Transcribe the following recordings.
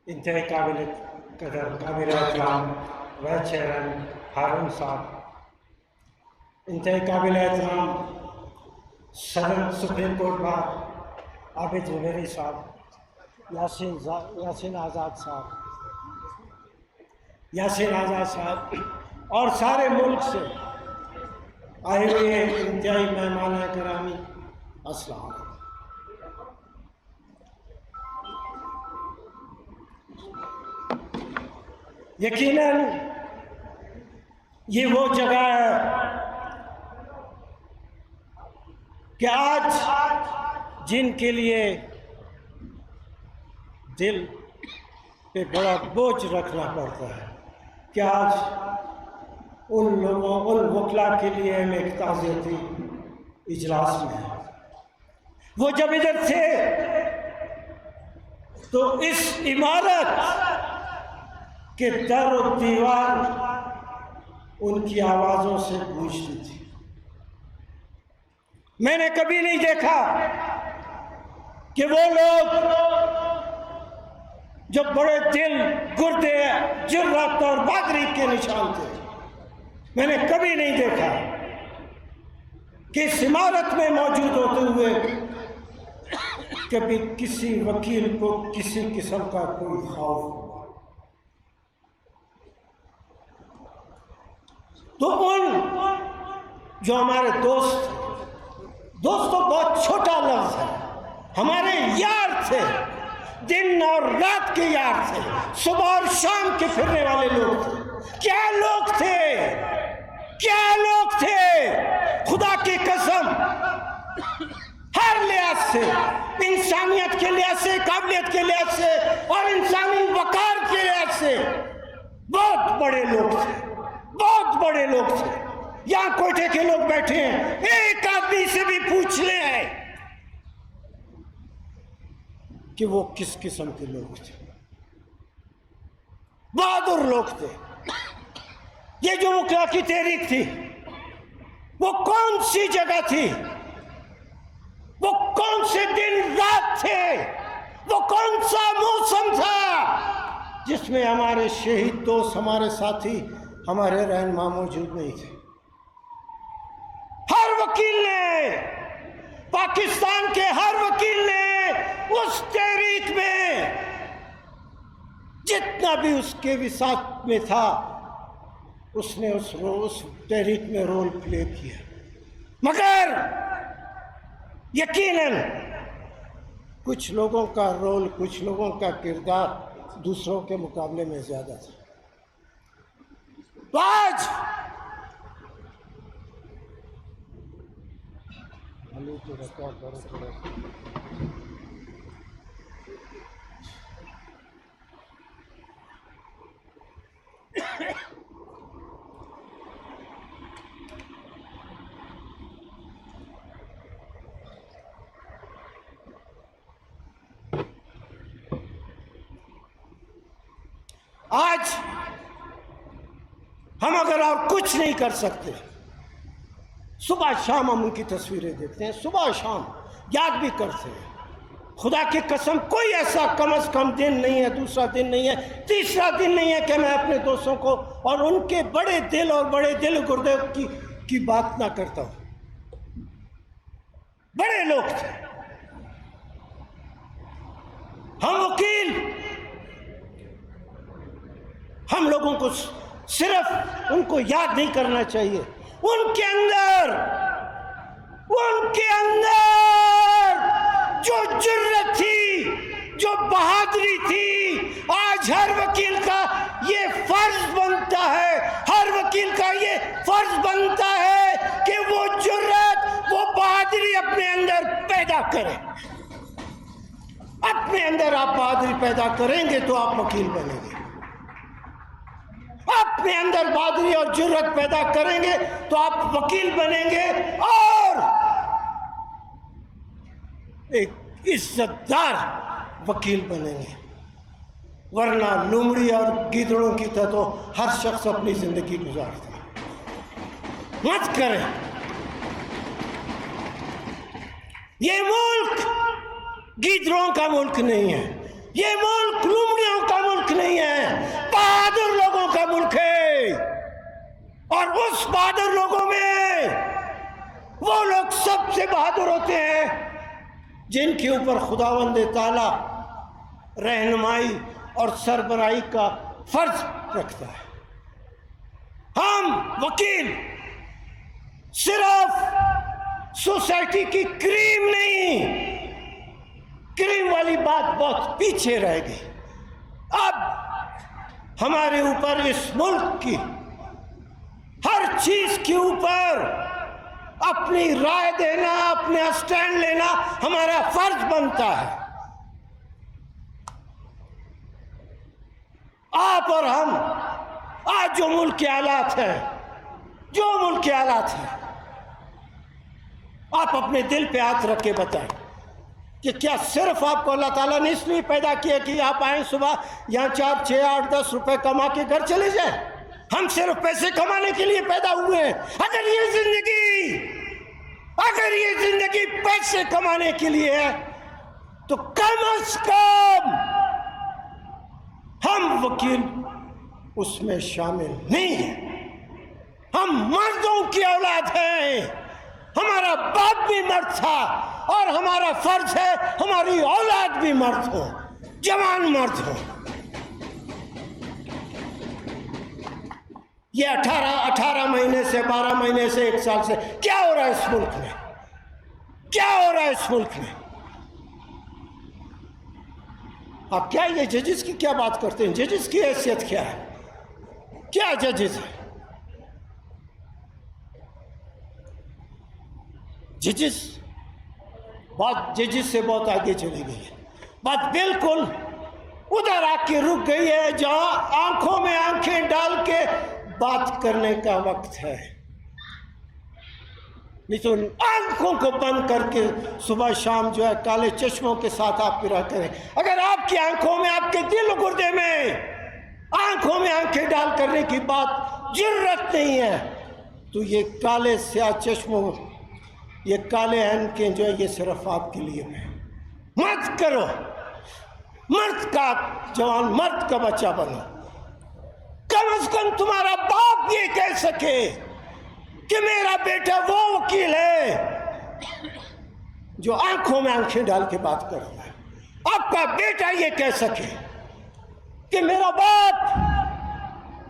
انتہائی قابل قدر قابل احترام وحید چیئرمین ہارون صاحب، انتہائی قابل احترام صدر سپریم کورٹ بار عابد زبیری صاحب، یاسین آزاد صاحب اور سارے ملک سے آئے ہوئے انتہائی مہمان کرامی، السلام علیکم۔ یقیناً یہ وہ جگہ ہے کہ آج جن کے لیے دل پہ بڑا بوجھ رکھنا پڑتا ہے کہ آج ان وکلاء کے لیے ہم ایک تعزیتی اجلاس میں ہیں۔ وہ جب ادھر تھے تو اس عمارت کہ در و دیوار ان کی آوازوں سے گونجتی تھی۔ میں نے کبھی نہیں دیکھا کہ وہ لوگ جو بڑے دل، گردے، جرات اور بہادری کے نشان تھے، میں نے کبھی نہیں دیکھا کہ اس عمارت میں موجود ہوتے ہوئے کبھی کسی وکیل کو کسی قسم کا کوئی خوف ہو۔ تو ان جو ہمارے دوستوں بہت چھوٹا لفظ ہے، ہمارے یار تھے، دن اور رات کے یار تھے، صبح اور شام کے پھرنے والے لوگ تھے۔ کیا لوگ تھے خدا کی قسم، ہر لحاظ سے، انسانیت کے لحاظ سے، قابلیت کے لحاظ سے اور انسانی وقار کے لحاظ سے بہت بڑے لوگ تھے، بہت بڑے لوگ تھے۔ یہاں کوئٹے کے لوگ بیٹھے ہیں، ایک آدمی سے بھی پوچھ لیں کہ وہ کس قسم کے لوگ تھے۔ بہادر لوگ تھے۔ یہ جو وکلاء کی تحریک تھی، وہ کون سی جگہ تھی؟ وہ کون سے دن رات تھے؟ وہ کون سا موسم تھا جس میں ہمارے شہید دوست، ہمارے ساتھی، ہمارے رہنما موجود نہیں تھے؟ ہر وکیل نے، پاکستان کے ہر وکیل نے اس تحریک میں جتنا بھی اس کے وسعت میں تھا، اس نے اس تحریک میں رول پلے کیا۔ مگر یقیناً کچھ لوگوں کا رول، کچھ لوگوں کا کردار دوسروں کے مقابلے میں زیادہ تھا۔ تو آج ہم اگر اور کچھ نہیں کر سکتے، صبح شام ہم ان کی تصویریں دیکھتے ہیں، صبح شام یاد بھی کرتے ہیں۔ خدا کی قسم کوئی ایسا کم از کم دن نہیں ہے، دوسرا دن نہیں ہے، تیسرا دن نہیں ہے کہ میں اپنے دوستوں کو اور ان کے بڑے دل اور بڑے دل گردے کی بات نہ کرتا ہوں۔ بڑے لوگ تھے، ہم وکیل، ہم لوگوں کو صرف ان کو یاد نہیں کرنا چاہیے، ان کے اندر جو جرت تھی، جو بہادری تھی۔ آج ہر وکیل کا یہ فرض بنتا ہے، ہر وکیل کا یہ فرض بنتا ہے کہ وہ جرت، وہ بہادری اپنے اندر پیدا کرے۔ اپنے اندر آپ بہادری پیدا کریں گے تو آپ وکیل بنیں گے۔ اپنے اندر بہادری اور جرت پیدا کریں گے تو آپ وکیل بنیں گے اور ایک عزت دار وکیل بنیں گے۔ ورنہ لومڑی اور گیدڑوں کی طرح تو ہر شخص اپنی زندگی گزارتا ہے۔ مت کریں۔ یہ ملک گیدڑوں کا ملک نہیں ہے، یہ ملک لومڑیوں کا سے بہادر ہوتے ہیں جن کے اوپر خداوند تعالیٰ رہنمائی اور سربراہی کا فرض رکھتا ہے۔ ہم وکیل صرف سوسائٹی کی کریم نہیں، کریم والی بات بہت پیچھے رہ گئی۔ اب ہمارے اوپر اس ملک کی ہر چیز کے اوپر اپنی رائے دینا، اپنا سٹینڈ لینا ہمارا فرض بنتا ہے۔ آپ اور ہم آج جو ملک کے حالات ہیں، جو ملک کے حالات ہیں، آپ اپنے دل پہ ہاتھ رکھ کے بتائیں کہ کیا صرف آپ کو اللہ تعالیٰ نے اس لیے پیدا کیا کہ آپ آئیں صبح یہاں 4، 6، 8، 10 روپے کما کے گھر چلے جائیں؟ ہم صرف پیسے کمانے کے لیے پیدا ہوئے ہیں؟ اگر یہ زندگی پیسے کمانے کے لیے ہے تو کم از کم ہم وکیل اس میں شامل نہیں ہیں۔ ہم مردوں کی اولاد ہیں، ہمارا باپ بھی مرد تھا اور ہمارا فرض ہے ہماری اولاد بھی مرد ہو، جوان مرد ہو۔ یہ 18 مہینے سے 12 مہینے سے 1 سال سے کیا ہو رہا ہے اس ملک میں؟ کیا ہو رہا ہے اس ملک میں؟ آپ کیا یہ ججز کی کیا بات کرتے ہیں؟ ججز کی حیثیت کیا ہے؟ کیا ججز ہے؟ ججز بات ججز سے بہت آگے چلی گئی ہے، بات بالکل ادھر آ کے رک گئی ہے جہاں آنکھوں میں آنکھیں ڈال کے بات کرنے کا وقت ہے، نہیں تو آنکھوں کو بند کر کے صبح شام جو ہے کالے چشموں کے ساتھ آپ پھرا کریں۔ اگر آپ کی آنکھوں میں، آپ کے دل و گردے میں آنکھوں میں آنکھیں ڈال کرنے کی بات جرت نہیں ہے تو یہ کالے سیاہ چشموں، یہ کالے اینکیں جو ہے یہ صرف آپ کے لیے ہے۔ مت کرو، مرد کا جوان، مرد کا بچہ بنو۔ کم از کم تمہارا باپ یہ کہہ سکے کہ میرا بیٹا وہ وکیل ہے جو آنکھوں میں آنکھیں ڈال کے بات کر رہا ہے۔ آپ کا بیٹا یہ کہہ سکے کہ میرا باپ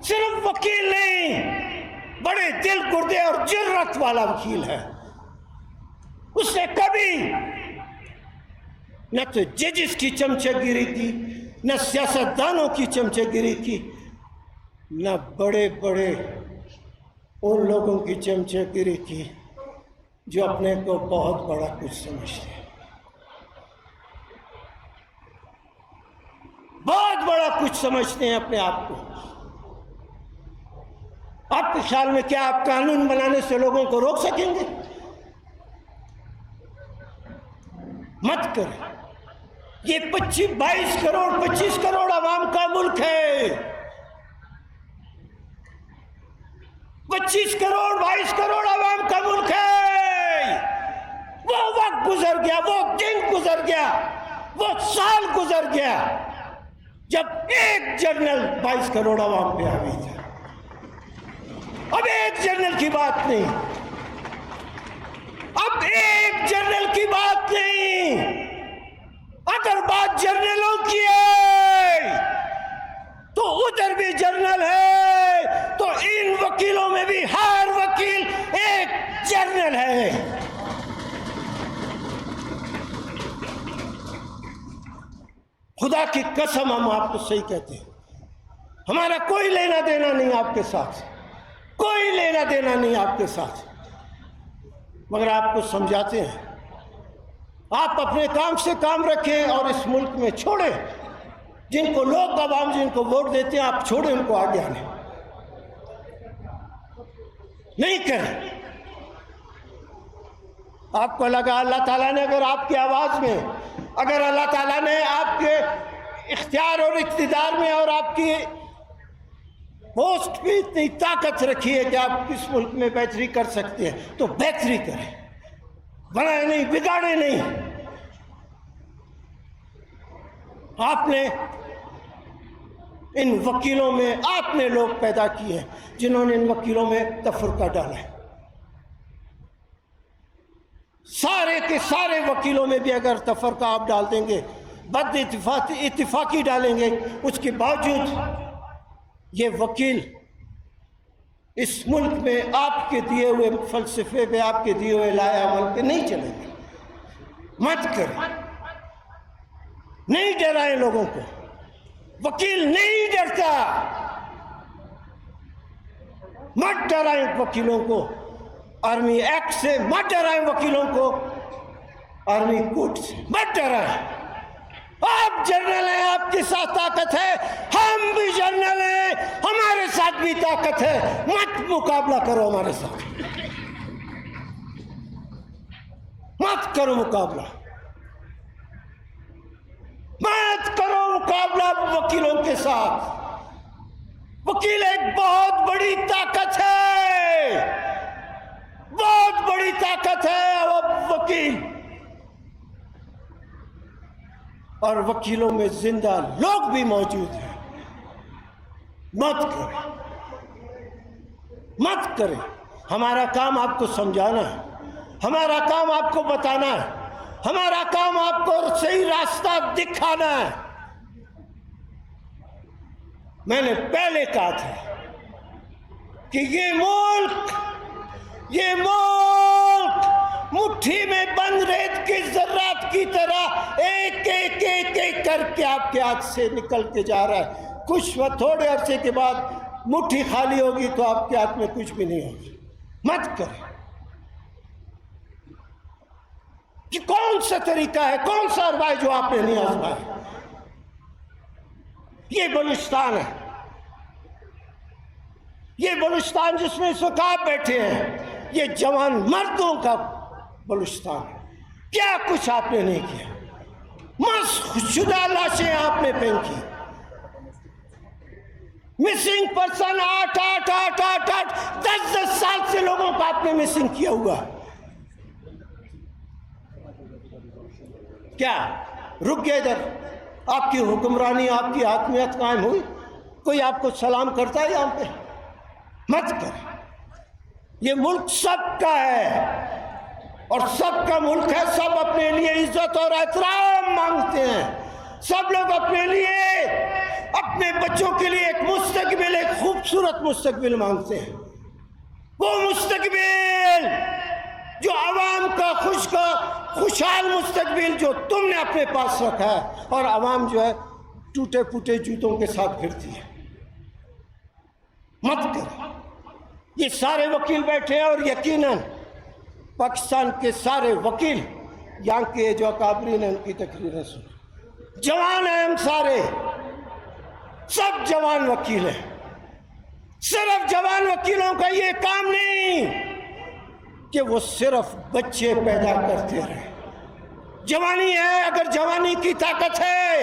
صرف وکیل نہیں، بڑے دل گردے اور جرت والا وکیل ہے۔ اس نے کبھی نہ تو ججز کی چمچے گیری کی، نہ سیاست دانوں کی چمچے گیری کی، نہ بڑے بڑے ان لوگوں کی چمچے گیری کی جو اپنے کو بہت بڑا کچھ سمجھتے ہیں، بہت بڑا کچھ سمجھتے ہیں اپنے آپ کو۔ آپ کے خیال میں کیا آپ قانون بنانے سے لوگوں کو روک سکیں گے؟ مت کریں۔ یہ 22 کروڑ 25 کروڑ عوام کا ملک ہے۔ 25 کروڑ 22 کروڑ عوام کا ملک ہے۔ وہ وقت گزر گیا، وہ دن گزر گیا، وہ سال گزر گیا جب ایک جنرل 22 کروڑ عوام پہ حاوی تھا۔ اب ایک جنرل کی بات نہیں، اب ایک جنرل کی بات نہیں۔ اگر بات جنرلوں کی ہے تو ادھر بھی جنرل ہے، تو ان وکیلوں میں بھی ہر وکیل ایک جنرل ہے۔ خدا کی قسم ہم آپ کو صحیح کہتے ہیں، ہمارا کوئی لینا دینا نہیں آپ کے ساتھ، کوئی لینا دینا نہیں آپ کے ساتھ، مگر آپ کو سمجھاتے ہیں آپ اپنے کام سے کام رکھیں اور اس ملک میں چھوڑیں۔ جن کو لوگ عوام جن کو ووٹ دیتے ہیں آپ چھوڑیں ان کو آگے آنے، نہیں کریں۔ آپ کو لگا اللہ تعالیٰ نے اگر آپ کی آواز میں، اگر اللہ تعالیٰ نے آپ کے اختیار اور اقتدار میں اور آپ کی پوسٹ پہ اتنی طاقت رکھی ہے کہ آپ اس ملک میں بہتری کر سکتے ہیں تو بہتری کریں، بنائے نہیں، بگاڑے نہیں۔ آپ نے ان وکیلوں میں آپ نے لوگ پیدا کیے ہیں جنہوں نے ان وکیلوں میں تفرقہ ڈالا ہے۔ سارے کے سارے وکیلوں میں بھی اگر تفرقہ آپ ڈال دیں گے، بد اتفاقی ڈالیں گے، اس کے باوجود یہ وکیل اس ملک میں آپ کے دیے ہوئے فلسفے پہ، آپ کے دیے ہوئے لائے عمل پہ نہیں چلیں گے۔ مت کریں، نہیں ڈرائیں لوگوں کو، وکیل نہیں ڈرتا، مت ڈرائیں وکیلوں کو، آرمی ایکٹ سے مت ڈرائیں وکیلوں کو، آرمی کوڈ سے مت ڈرائیں۔ آپ جنرل ہیں، آپ کے ساتھ طاقت ہے، ہم بھی جنرل ہیں، ہمارے ساتھ بھی طاقت ہے، مت مقابلہ کرو ہمارے ساتھ، مت کرو مقابلہ، مت کرو مقابلہ وکیلوں کے ساتھ۔ وکیل ایک بہت بڑی طاقت ہے، بہت بڑی طاقت ہے وکیل، اور وکیلوں میں زندہ لوگ بھی موجود ہیں۔ مت کریں، مت کریں۔ ہمارا کام آپ کو سمجھانا ہے، ہمارا کام آپ کو بتانا ہے، ہمارا کام آپ کو صحیح راستہ دکھانا ہے۔ میں نے پہلے کہا تھا کہ یہ ملک مٹھی میں بند ریت کے ذرات کی طرح ایک ایک ایک ایک کر کے آپ کے ہاتھ سے نکل کے جا رہا ہے۔ کچھ وقت تھوڑے عرصے کے بعد مٹھی خالی ہوگی تو آپ کے ہاتھ میں کچھ بھی نہیں ہوگی۔ مت کریں۔ کہ کون سا طریقہ ہے، کون سا ارواح جو آپ نے نہیں آزمایا؟ یہ بلوچستان ہے، یہ بلوچستان جس میں اس وقت آپ بیٹھے ہیں، یہ جوان مردوں کا بلوچستان ہے۔ کیا کچھ آپ نے نہیں کیا؟ مسخ شدہ لاشیں آپ نے پھینکی، مسنگ پرسن 10 سال سے لوگوں کو آپ نے مسنگ کیا ہوا۔ کیا رک گئے ادھر؟ آپ کی حکمرانی، آپ کی حاکمیت قائم ہوئی؟ کوئی آپ کو سلام کرتا ہے یہاں پہ؟ مت کریں۔ یہ ملک سب کا ہے اور سب کا ملک ہے، سب اپنے لیے عزت اور احترام مانگتے ہیں، سب لوگ اپنے لیے، اپنے بچوں کے لیے ایک مستقبل، ایک خوبصورت مستقبل مانگتے ہیں۔ وہ مستقبل جو عوام کا خوشحال مستقبل جو تم نے اپنے پاس رکھا ہے، اور عوام جو ہے ٹوٹے پھوٹے جوتوں کے ساتھ پھرتی ہے۔ مت کریں۔ یہ سارے وکیل بیٹھے ہیں، اور یقیناً پاکستان کے سارے وکیل یہاں کے جو اکابرین ہیں ان کی تقریریں سن، جوان ہیں ہم سارے، سب جوان وکیل ہیں۔ صرف جوان وکیلوں کا یہ کام نہیں کہ وہ صرف بچے پیدا کرتے رہے۔ جوانی ہے، اگر جوانی کی طاقت ہے،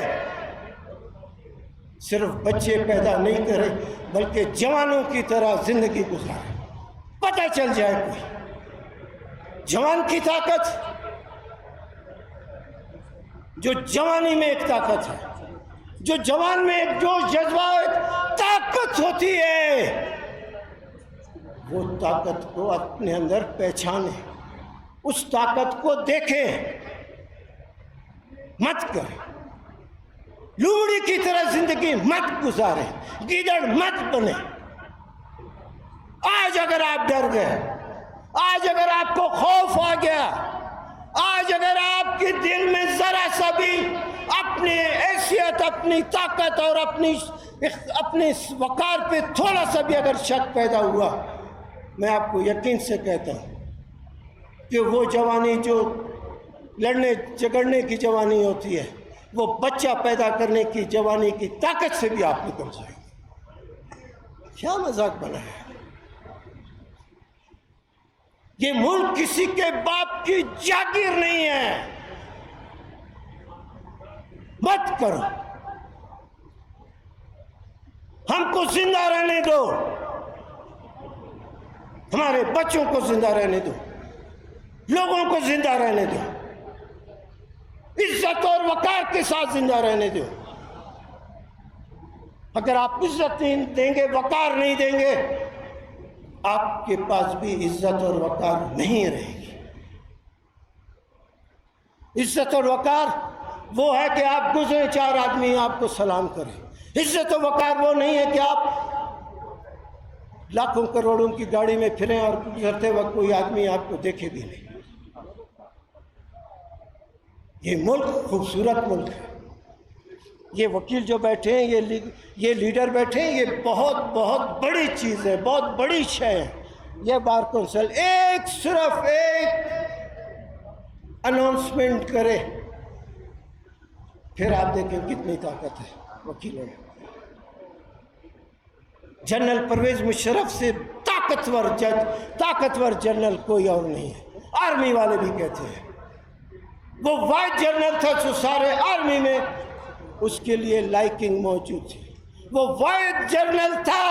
صرف بچے پیدا نہیں کرے بلکہ جوانوں کی طرح زندگی گزارے۔ پتہ چل جائے کوئی جوان کی طاقت، جو جوانی میں ایک طاقت ہے، جو جوان میں ایک جوش جذبہ ایک طاقت ہوتی ہے، وہ طاقت کو اپنے اندر پہچانے، اس طاقت کو دیکھیں۔ مت کریں، لوڑی کی طرح زندگی مت گزاریں، گیدڑ مت بنے۔ آج اگر آپ ڈر گئے، آج اگر آپ کو خوف آ گیا، آج اگر آپ کے دل میں ذرا سا بھی اپنی حیثیت، اپنی طاقت اور اپنے وقار پہ تھوڑا سا بھی اگر شک پیدا ہوا، میں آپ کو یقین سے کہتا ہوں کہ وہ جوانی جو لڑنے جھگڑنے کی جوانی ہوتی ہے، وہ بچہ پیدا کرنے کی جوانی کی طاقت سے بھی آپ نکل جائیں گے۔ کیا مذاق بنا ہے؟ یہ ملک کسی کے باپ کی جاگیر نہیں ہے۔ مت کرو، ہم کو زندہ رہنے دو، ہمارے بچوں کو زندہ رہنے دو، لوگوں کو زندہ رہنے دو، عزت اور وقار کے ساتھ زندہ رہنے دو۔ اگر آپ عزت نہیں دیں گے، وقار نہیں دیں گے، آپ کے پاس بھی عزت اور وقار نہیں رہے گی۔ عزت اور وقار وہ ہے کہ آپ گزرے 4 آدمی آپ کو سلام کریں. عزت و وقار وہ نہیں ہے کہ آپ لاکھوں کروڑوں کی گاڑی میں پھریں اور گزرتے وقت کوئی آدمی آپ کو دیکھے بھی نہیں. یہ ملک خوبصورت ملک ہے. یہ وکیل جو بیٹھے ہیں, یہ لیڈر بیٹھے ہیں, یہ بہت بڑی چیز ہے, بہت بڑی شے ہے. یہ بار کونسل صرف ایک اناؤنسمنٹ کرے, پھر آپ دیکھیں کتنی طاقت ہے وکیلوں میں. جنرل پرویز مشرف سے طاقتور جنرل کوئی اور نہیں ہے. آرمی والے بھی کہتے ہیں وہ واحد جنرل تھا جو سارے آرمی میں اس کے لیے لائکنگ موجود تھی. وہ واحد جنرل تھا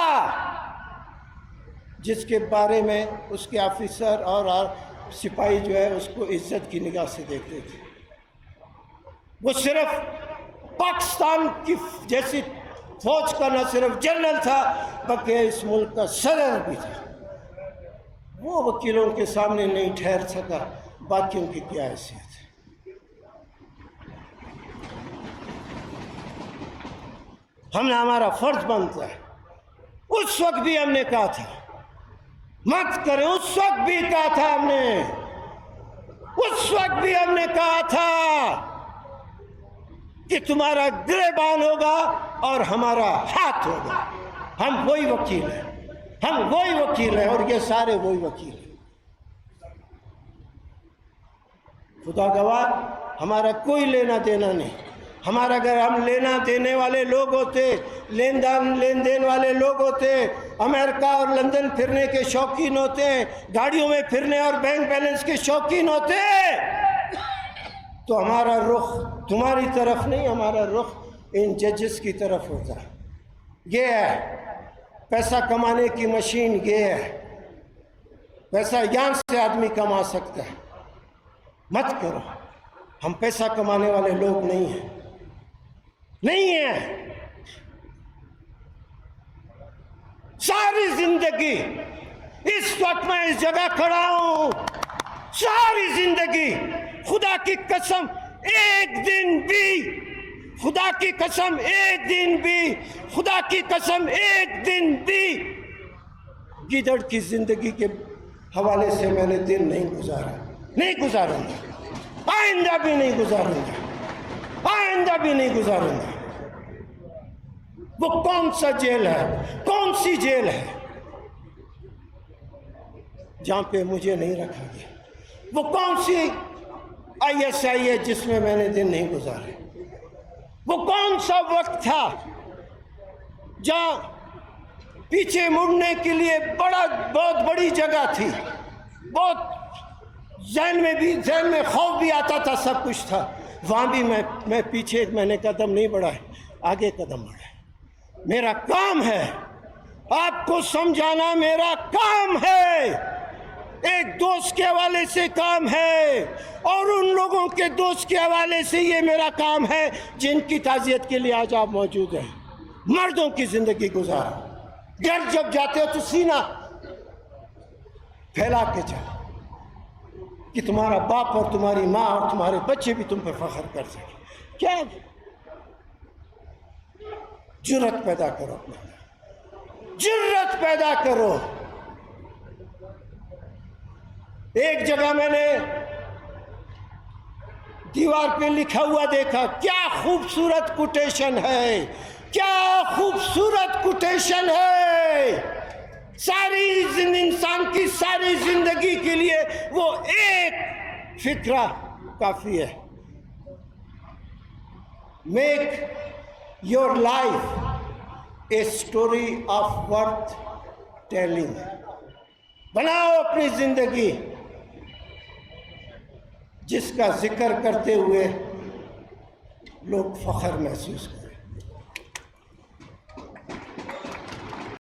جس کے بارے میں اس کے آفیسر اور سپاہی جو ہے اس کو عزت کی نگاہ سے دیکھتے تھے. وہ صرف پاکستان کی جیسی فوج کا نہ صرف جنرل تھا بلکہ اس ملک کا صدر بھی تھا. وہ وکیلوں کے سامنے نہیں ٹھہر سکا, باقیوں کی کیا حیثیت ہے. ہمارا فرض بنتا ہے. اس وقت بھی ہم نے کہا تھا مت کریں, اس وقت بھی کہا تھا ہم نے, اس وقت بھی ہم نے کہا تھا کہ تمہارا گریبان ہوگا اور ہمارا ہاتھ ہوگا. ہم وہی وکیل ہیں, ہم وہی وکیل ہیں اور یہ سارے وہی وکیل ہیں. خدا گواہ ہمارا کوئی لینا دینا نہیں. ہمارا اگر ہم لینا دینے والے لوگ ہوتے, لین دین والے لوگ ہوتے, امریکہ اور لندن پھرنے کے شوقین ہوتے, گاڑیوں میں پھرنے اور بینک بیلنس کے شوقین ہوتے, تو ہمارا رخ تمہاری طرف نہیں, ہمارا رخ ان ججز کی طرف ہوتا. یہ ہے پیسہ کمانے کی مشین, یہ ہے پیسہ یہاں سے آدمی کما سکتا ہے. مت کرو, ہم پیسہ کمانے والے لوگ نہیں ہیں, نہیں ہیں. ساری زندگی اس وقت میں اس جگہ کھڑا ہوں, ساری زندگی خدا کی قسم ایک دن بھی, خدا کی قسم ایک دن بھی, خدا کی قسم ایک دن بھی گیدڑ کی زندگی کے حوالے سے میں نے دن نہیں گزارا, نہیں گزاروں گا, آئندہ بھی نہیں گزاروں گا, آئندہ بھی نہیں گزاروں گا. وہ کون سا جیل ہے, کون سی جیل ہے جہاں پہ مجھے نہیں رکھا گیا؟ وہ کون سی ISI ہے جس میں میں نے دن نہیں گزارے؟ وہ کون سا وقت تھا جہاں پیچھے مڑنے کے لیے بہت بڑی جگہ تھی, بہت ذہن میں خوف بھی آتا تھا, سب کچھ تھا, وہاں بھی میں پیچھے میں نے قدم نہیں بڑھائے, آگے قدم بڑھائے. میرا کام ہے آپ کو سمجھانا, میرا کام ہے, ایک دوست کے حوالے سے کام ہے اور ان لوگوں کے دوست کے حوالے سے یہ میرا کام ہے جن کی تعزیت کے لیے آج آپ موجود ہیں. مردوں کی زندگی گزار, گھر جب جاتے ہو تو سینہ پھیلا کے جاؤ کہ تمہارا باپ اور تمہاری ماں اور تمہارے بچے بھی تم پر فخر کر سکیں. کیا جرت پیدا کرو, جرت پیدا کرو. ایک جگہ میں نے دیوار پہ لکھا ہوا دیکھا, کیا خوبصورت کوٹیشن ہے, کیا خوبصورت کوٹیشن ہے. ساری انسان کی ساری زندگی کے لیے وہ ایک فکرہ کافی ہے. Make your life a story of worth telling. بناؤ اپنی زندگی جس کا ذکر کرتے ہوئے لوگ فخر محسوس کریں.